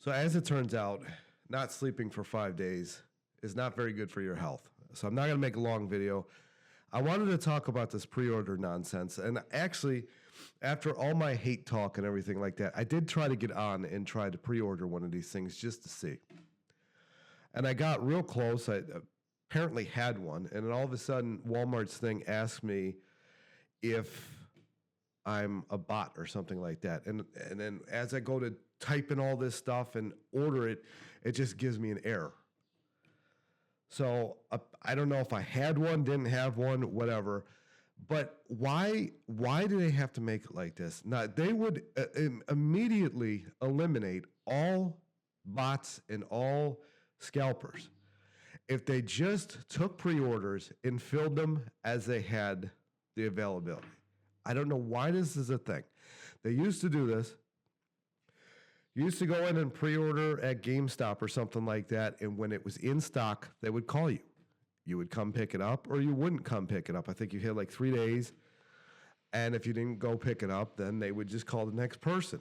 So as it turns out, not sleeping for 5 days is not very good for your health. So I'm not going to make a long video. I wanted to talk about this pre-order nonsense. And actually, after all my hate talk and everything like that, I did try to get on and try to pre-order one of these things just to see. And I got real close. I apparently had one. And then all of a sudden, Walmart's thing asked me if I'm a bot or something like that. And then as I go to type in all this stuff and order it, it just gives me an error. So I don't know if I had one, didn't have one, whatever. But why do they have to make it like this? Now, they would immediately eliminate all bots and all scalpers if they just took pre-orders and filled them as they had the availability. I don't know why this is a thing. They used to do this. You used to go in and pre-order at GameStop or something like that, and when it was in stock, they would call you. You would come pick it up, or you wouldn't come pick it up. I think you had like 3 days, and if you didn't go pick it up, then they would just call the next person.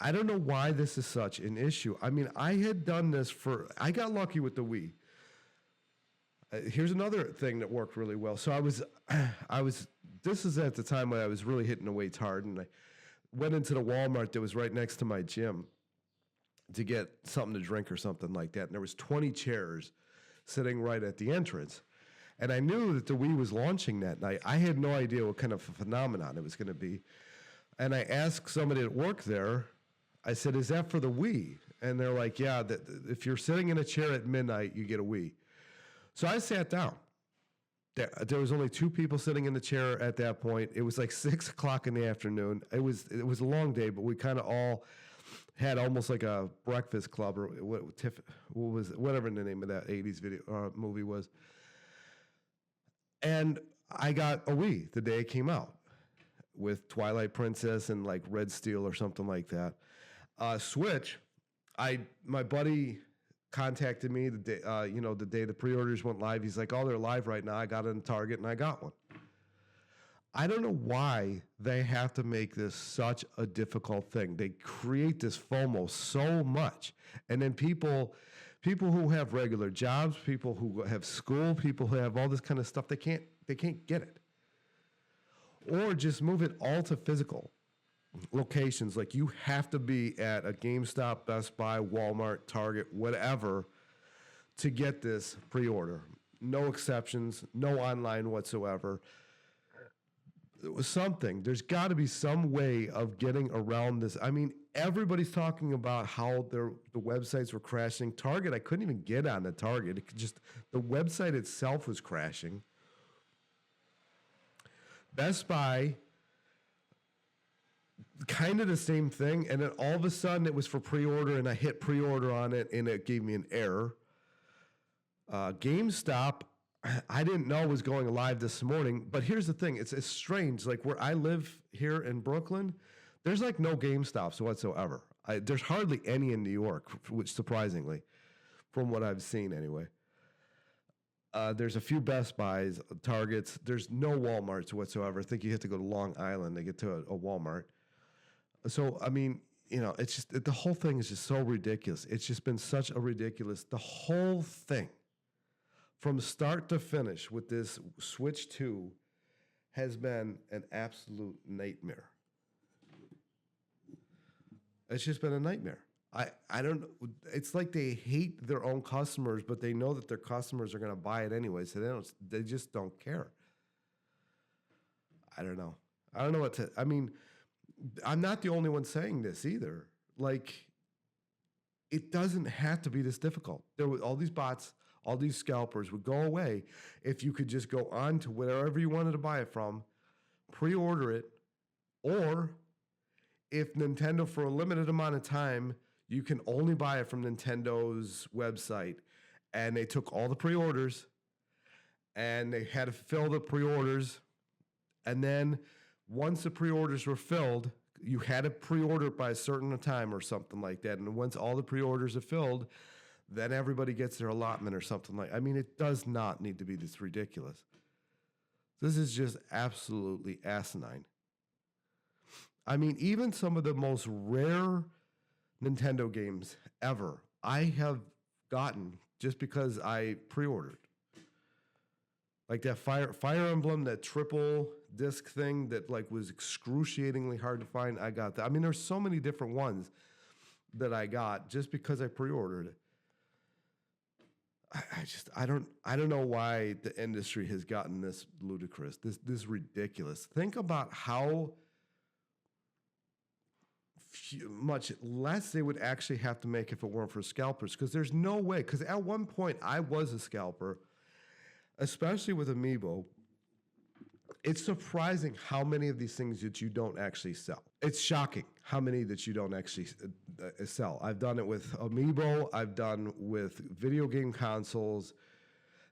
I don't know why this is such an issue. I mean, I had done this I got lucky with the Wii. Here's another thing that worked really well. So this is at the time when I was really hitting the weights hard, and I went into the Walmart that was right next to my gym to get something to drink or something like that. And there was 20 chairs sitting right at the entrance. And I knew that the Wii was launching that night. I had no idea what kind of a phenomenon it was going to be. And I asked somebody at work there, I said, is that for the Wii? And they're like, yeah, if you're sitting in a chair at midnight, you get a Wii. So I sat down. There was only 2 people sitting in the chair at that point. It was like 6 o'clock in the afternoon. It was a long day, but we kind of all had almost like a breakfast club or whatever the name of that 80s movie was. And I got a Wii the day it came out with Twilight Princess and like Red Steel or something like that. Switch, my buddy contacted me the day the pre-orders went live. He's like, oh, they're live right now. I got it in Target and I got one. I don't know why they have to make this such a difficult thing. They create this FOMO so much. And then people who have regular jobs, people who have school, people who have all this kind of stuff, they can't get it. Or just move it all to physical locations. Like you have to be at a GameStop, Best Buy, Walmart, Target, whatever, to get this pre-order. No exceptions, no online whatsoever. It was something. There's got to be some way of getting around this. I mean, everybody's talking about how the websites were crashing. Target, I couldn't even get on the Target. The website itself was crashing. Best Buy, kind of the same thing, and then all of a sudden it was for pre-order, and I hit pre-order on it, and it gave me an error. GameStop, I didn't know was going live this morning, but here's the thing. It's strange. Like where I live here in Brooklyn, there's like no GameStops whatsoever. There's hardly any in New York, which surprisingly, from what I've seen anyway. There's a few Best Buys, Targets. There's no Walmarts whatsoever. I think you have to go to Long Island to get to a Walmart. So, I mean, it's just, the whole thing is just so ridiculous. It's just been such a ridiculous, the whole thing from start to finish with this Switch 2 has been an absolute nightmare. It's just been a nightmare. I don't know. It's like they hate their own customers, but they know that their customers are going to buy it anyway, so they just don't care. I don't know. I don't know what to, I mean, I'm not the only one saying this either. Like, it doesn't have to be this difficult. There were all these bots, all these scalpers would go away if you could just go on to wherever you wanted to buy it from, pre-order it, or if Nintendo, for a limited amount of time, you can only buy it from Nintendo's website, and they took all the pre-orders, and they had to fill the pre-orders, and then once the pre-orders were filled, you had to pre-order it by a certain time or something like that, and once all the pre-orders are filled, then everybody gets their allotment or something like. I mean, it does not need to be this ridiculous. This is just absolutely asinine. I mean, even some of the most rare Nintendo games ever I have gotten just because I pre-ordered. Like that Fire Emblem, that triple disc thing that like was excruciatingly hard to find. I got that. I mean, there's so many different ones that I got just because I pre-ordered it. I don't know why the industry has gotten this ludicrous, this ridiculous. Think about how much less they would actually have to make if it weren't for scalpers. Because there's no way. Because at one point I was a scalper, especially with Amiibo. It's surprising how many of these things that you don't actually sell. It's shocking how many that you don't actually sell. I've done it with Amiibo. I've done with video game consoles.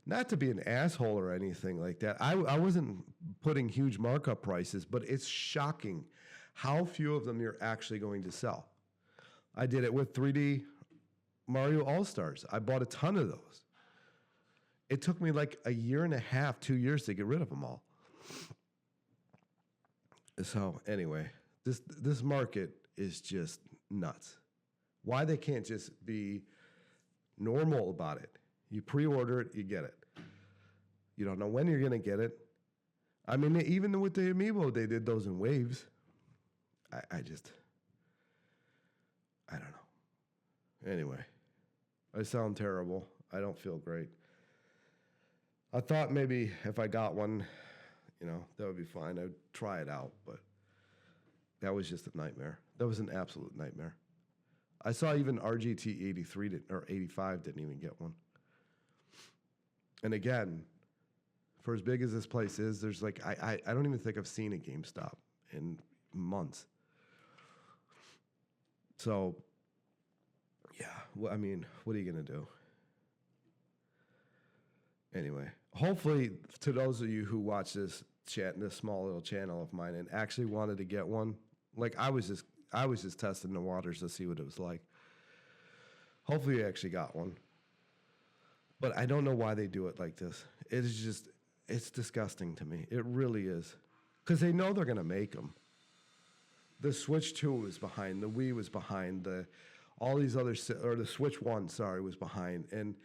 Not to be an asshole or anything like that. I wasn't putting huge markup prices, but it's shocking how few of them you're actually going to sell. I did it with 3D Mario All-Stars. I bought a ton of those. It took me like a year and a half, 2 years to get rid of them all. So anyway, this market is just nuts. Why they can't just be normal about it? You pre-order it, you get it. You don't know when you're going to get it. I mean, even with the Amiibo, they did those in waves. I don't know. Anyway, I sound terrible. I don't feel great. I thought maybe if I got one, that would be fine. I'd try it out, but that was just a nightmare. That was an absolute nightmare. I saw even RGT 83 or 85 didn't even get one. And again, for as big as this place is, there's like, I don't even think I've seen a GameStop in months. So, yeah, well, I mean, what are you going to do? Anyway, hopefully to those of you who watch this small little channel of mine and actually wanted to get one, like I was just testing the waters to see what it was like. Hopefully you actually got one. But I don't know why they do it like this. It's disgusting to me. It really is. Because they know they're going to make them. The Switch 2 was behind. The Wii was behind. All these other, or the Switch 1, was behind. And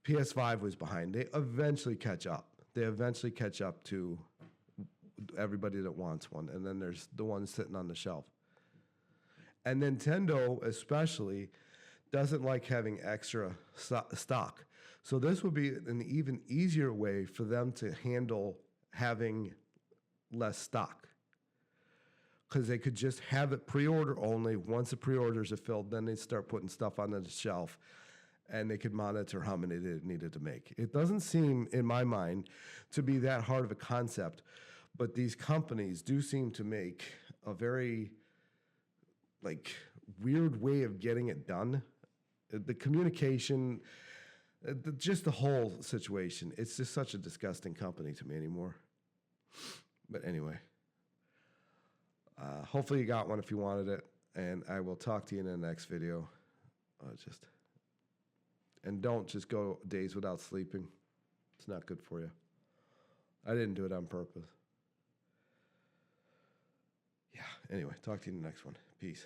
PS5 was behind. They eventually catch up. They eventually catch up to everybody that wants one. And then there's the ones sitting on the shelf. And Nintendo, especially, doesn't like having extra stock. So this would be an even easier way for them to handle having less stock. Because they could just have it pre-order only. Once the pre-orders are filled, then they start putting stuff on the shelf. And they could monitor how many they needed to make. It doesn't seem, in my mind, to be that hard of a concept. But these companies do seem to make a very, weird way of getting it done. The communication, just the whole situation. It's just such a disgusting company to me anymore. But anyway, hopefully you got one if you wanted it. And I will talk to you in the next video. And don't just go days without sleeping. It's not good for you. I didn't do it on purpose. Yeah, anyway, talk to you in the next one. Peace.